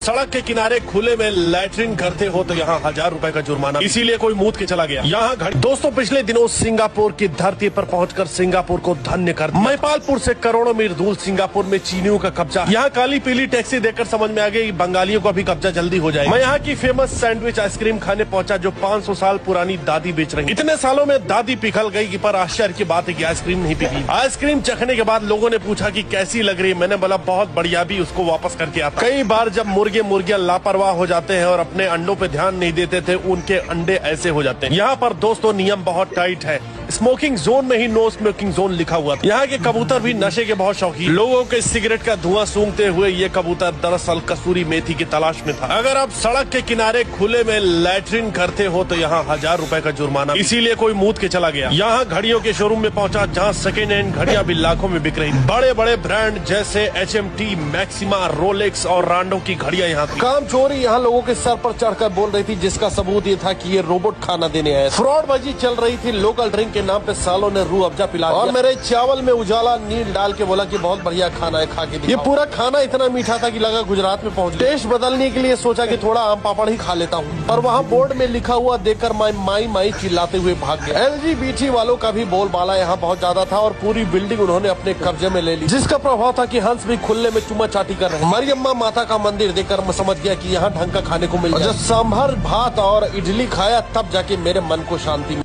सड़क के किनारे खुले में लैट्रिन करते हो तो यहाँ 1000 रुपए का जुर्माना, इसीलिए कोई मूत के चला गया। यहाँ घड़ी दोस्तों पिछले दिनों सिंगापुर की धरती पर पहुंचकर सिंगापुर को धन्य कर दिया। महिपालपुर से करोड़ों मील दूर सिंगापुर में चीनियों का कब्जा। यहाँ काली पीली टैक्सी देखकर समझ में आ गया कि बंगालियों का भी कब्जा जल्दी हो जाएगा। मैं यहाँ की फेमस सैंडविच आइसक्रीम खाने पहुंचा जो 500 साल पुरानी दादी बेच रही। इतने सालों में दादी पिघल गई कि पर आश्चर्य की बात है कि आइसक्रीम नहीं पिघली। आइसक्रीम चखने के बाद लोगों ने पूछा कि कैसी लग रही है। मैंने बोला बहुत बढ़िया, भी उसको वापस करके आता। कई बार जब मुर्गियां लापरवाह हो जाते हैं और अपने अंडों पे ध्यान नहीं देते थे, उनके अंडे ऐसे हो जाते हैं। यहाँ पर दोस्तों नियम बहुत टाइट है। स्मोकिंग जोन में ही नो स्मोकिंग जोन लिखा हुआ था। यहाँ के कबूतर भी नशे के बहुत शौकीन। लोगों के सिगरेट का धुआं सूंघते हुए ये कबूतर दरअसल कसूरी मेथी की तलाश में था। अगर आप सड़क के किनारे खुले में लैट्रिन करते हो तो यहाँ 1000 रुपए का जुर्माना, इसीलिए कोई मूत के चला गया। यहाँ घड़ियों के शोरूम में पहुंचा जहाँ सेकेंड हैंड घड़ियां भी लाखों में बिक रही। बड़े बड़े ब्रांड जैसे HMT, मैक्सिमा, रोलेक्स और रांडो की घड़ियां यहाँ थी। काम चोरी यहाँ लोगों के सर पर चढ़कर बोल रही थी, जिसका सबूत ये था कि ये रोबोट खाना देने आए। फ्रॉडबाजी चल रही थी। लोकल ड्रिंक के नाम पे सालों ने रूह अफ़ज़ा पिला और मेरे चावल में उजाला नील डाल के बोला कि बहुत बढ़िया खाना है, खा के दिखाओ। ये पूरा खाना इतना मीठा था कि लगा गुजरात में पहुंच गया। टेस्ट बदलने के लिए सोचा कि थोड़ा आम पापड़ ही खा लेता हूँ, पर वहाँ बोर्ड में लिखा हुआ देखकर माई माई चिल्लाते हुए भाग गया। LGBT वालों का भी बोलबाला यहाँ बहुत ज्यादा था और पूरी बिल्डिंग उन्होंने अपने कब्जे में ले ली, जिसका प्रभाव था कि हंस भी खुले में चुम्मा चाटी कर रहे। मरियम्मा माता का मंदिर देखकर मैं समझ गया कि यहाँ ढंग का खाने को मिल गया। जब सांभर भात और इडली खाया तब जाके मेरे मन को शांति मिली।